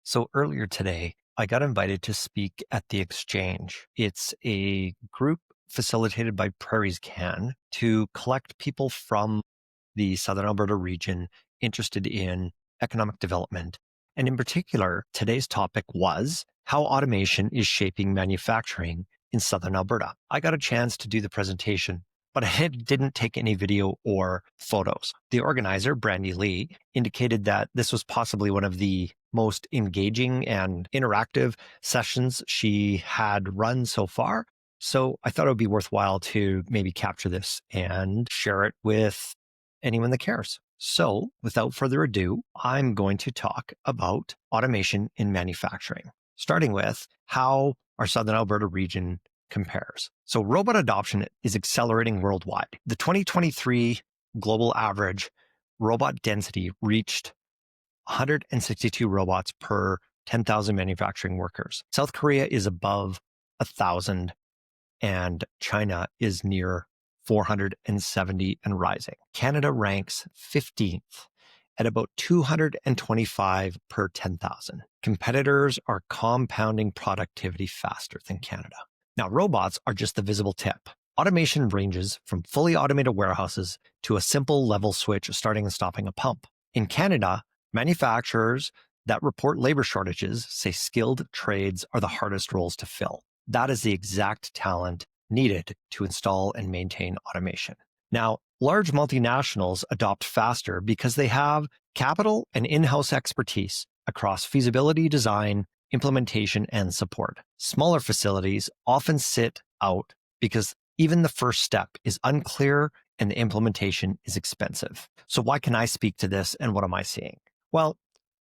So earlier today, I got invited to speak at the Exchange. It's a group facilitated by PrairiesCan to collect people from the Southern Alberta region interested in economic development. And in particular, today's topic was how automation is shaping manufacturing in Southern Alberta. I got a chance to do the presentation, but I didn't take any video or photos. The organizer, Brandy Lee, indicated that this was possibly one of the most engaging and interactive sessions she had run so far. So I thought it would be worthwhile to maybe capture this and share it with anyone that cares. So without further ado, I'm going to talk about automation in manufacturing, starting with how our Southern Alberta region compares. So robot adoption is accelerating worldwide. The 2023 global average robot density reached 162 robots per 10,000 manufacturing workers. South Korea is above 1,000 and China is near 470 and rising. Canada ranks 15th at about 225 per 10,000. Competitors are compounding productivity faster than Canada. Now, robots are just the visible tip. Automation ranges from fully automated warehouses to a simple level switch starting and stopping a pump. In Canada, manufacturers that report labor shortages say skilled trades are the hardest roles to fill. That is the exact talent needed to install and maintain automation. Now, large multinationals adopt faster because they have capital and in-house expertise across feasibility, design, implementation, and support. Smaller facilities often sit out because even the first step is unclear and the implementation is expensive. So why can I speak to this and what am I seeing? Well,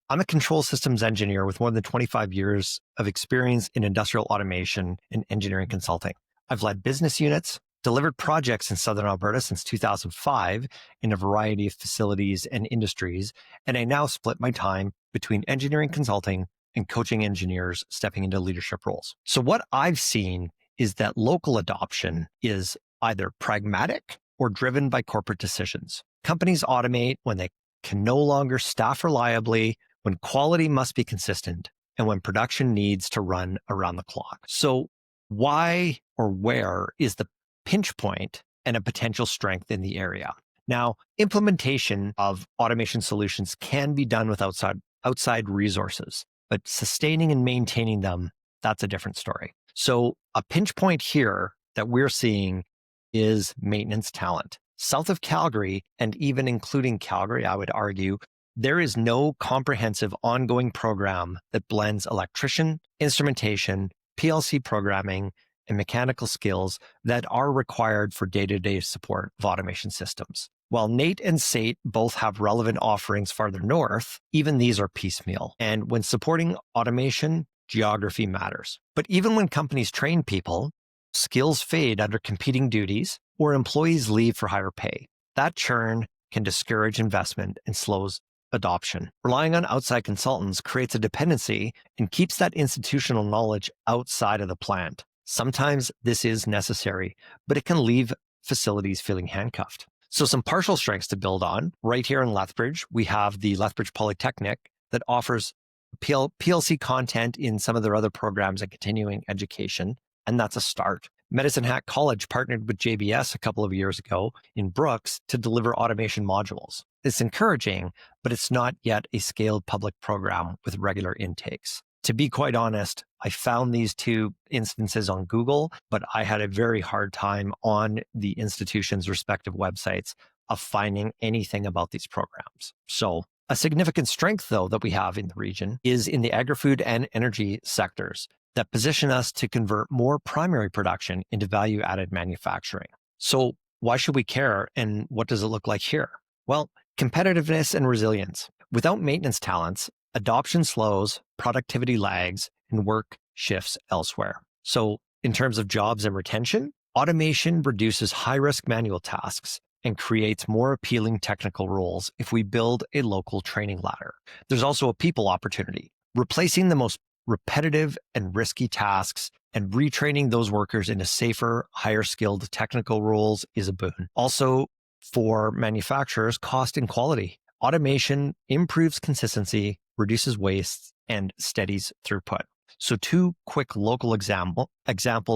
I'm a control systems engineer with more than 25 years of experience in industrial automation and engineering consulting. I've led business units, delivered projects in Southern Alberta since 2005 in a variety of facilities and industries, and I now split my time between engineering consulting and coaching engineers stepping into leadership roles. So what I've seen is that local adoption is either pragmatic or driven by corporate decisions. Companies automate when they can no longer staff reliably, when quality must be consistent, and when production needs to run around the clock. So why or where is the pinch point and a potential strength in the area? Now, implementation of automation solutions can be done with outside resources, but sustaining and maintaining them, that's a different story. So a pinch point here that we're seeing is maintenance talent. South of Calgary, and even including Calgary, I would argue, there is no comprehensive ongoing program that blends electrician, instrumentation, PLC programming, and mechanical skills that are required for day-to-day support of automation systems. While NATE and SATE both have relevant offerings farther north, even these are piecemeal. And when supporting automation, geography matters. But even when companies train people, skills fade under competing duties or employees leave for higher pay. That churn can discourage investment and slows adoption. Relying on outside consultants creates a dependency and keeps that institutional knowledge outside of the plant. Sometimes this is necessary, but it can leave facilities feeling handcuffed. So some partial strengths to build on. Right here in Lethbridge, we have the Lethbridge Polytechnic that offers PLC content in some of their other programs and continuing education, and that's a start. Medicine Hat College partnered with JBS a couple of years ago in Brooks to deliver automation modules. It's encouraging, but it's not yet a scaled public program with regular intakes. To be quite honest, I found these two instances on Google, but I had a very hard time on the institution's respective websites of finding anything about these programs. So a significant strength, though, that we have in the region is in the agri-food and energy sectors that position us to convert more primary production into value-added manufacturing. So why should we care, and what does it look like here? Well, competitiveness and resilience. Without maintenance talents, adoption slows, productivity lags, and work shifts elsewhere. So in terms of jobs and retention, automation reduces high-risk manual tasks and creates more appealing technical roles if we build a local training ladder. There's also a people opportunity. Replacing the most repetitive and risky tasks and retraining those workers into safer, higher skilled technical roles is a boon. Also, for manufacturers, cost and quality. Automation improves consistency, reduces waste, and steadies throughput. So two quick local examples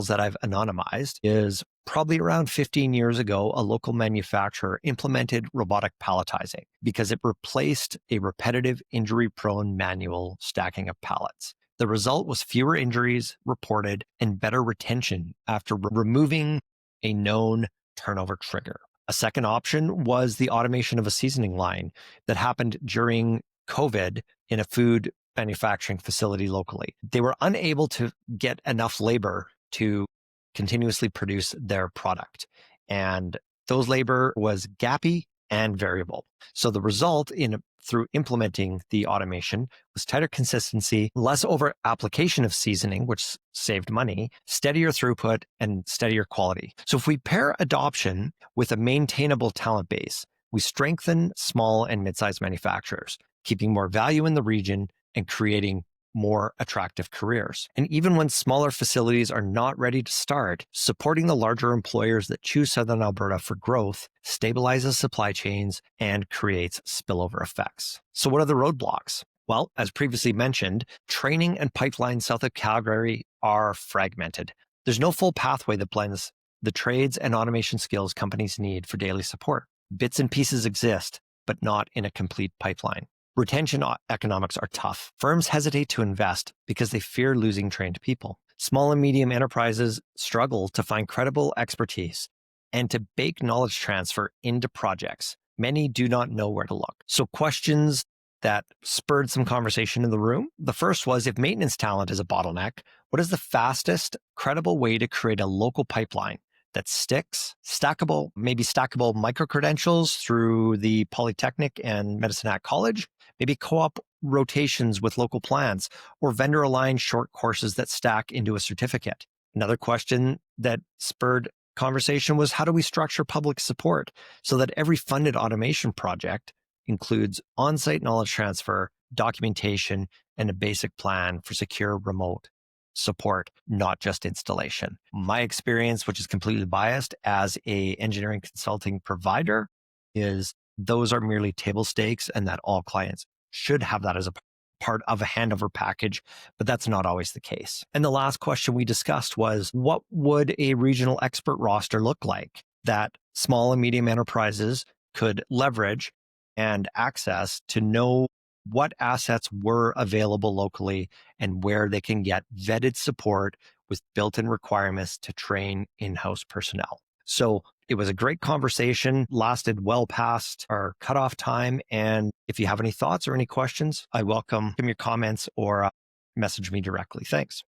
that I've anonymized is probably around 15 years ago, a local manufacturer implemented robotic palletizing because it replaced a repetitive injury-prone manual stacking of pallets. The result was fewer injuries reported and better retention after removing a known turnover trigger. A second option was the automation of a seasoning line that happened during COVID in a food manufacturing facility locally. They were unable to get enough labor to continuously produce their product. And those labor was gappy and variable. So the result through implementing the automation was tighter consistency, less over application of seasoning, which saved money, steadier throughput, and steadier quality. So if we pair adoption with a maintainable talent base, we strengthen small and mid-sized manufacturers, keeping more value in the region and creating more attractive careers. And even when smaller facilities are not ready to start, supporting the larger employers that choose Southern Alberta for growth stabilizes supply chains and creates spillover effects. So what are the roadblocks? Well, as previously mentioned, training and pipelines south of Calgary are fragmented. There's no full pathway that blends the trades and automation skills companies need for daily support. Bits and pieces exist, but not in a complete pipeline. Retention economics are tough. Firms hesitate to invest because they fear losing trained people. Small and medium enterprises struggle to find credible expertise and to bake knowledge transfer into projects. Many do not know where to look. So questions that spurred some conversation in the room. The first was, if maintenance talent is a bottleneck, what is the fastest, credible way to create a local pipeline that sticks, stackable micro-credentials through the Polytechnic and Medicine Hat College, maybe co-op rotations with local plants, or vendor-aligned short courses that stack into a certificate. Another question that spurred conversation was, how do we structure public support so that every funded automation project includes on-site knowledge transfer, documentation, and a basic plan for secure remote support, not just installation. My experience, which is completely biased as a engineering consulting provider, is those are merely table stakes and that all clients should have that as a part of a handover package, but that's not always the case. And the last question we discussed was, what would a regional expert roster look like that small and medium enterprises could leverage and access to know what assets were available locally and where they can get vetted support with built-in requirements to train in-house personnel. So it was a great conversation, lasted well past our cutoff time. And if you have any thoughts or any questions, I welcome your comments or message me directly. Thanks.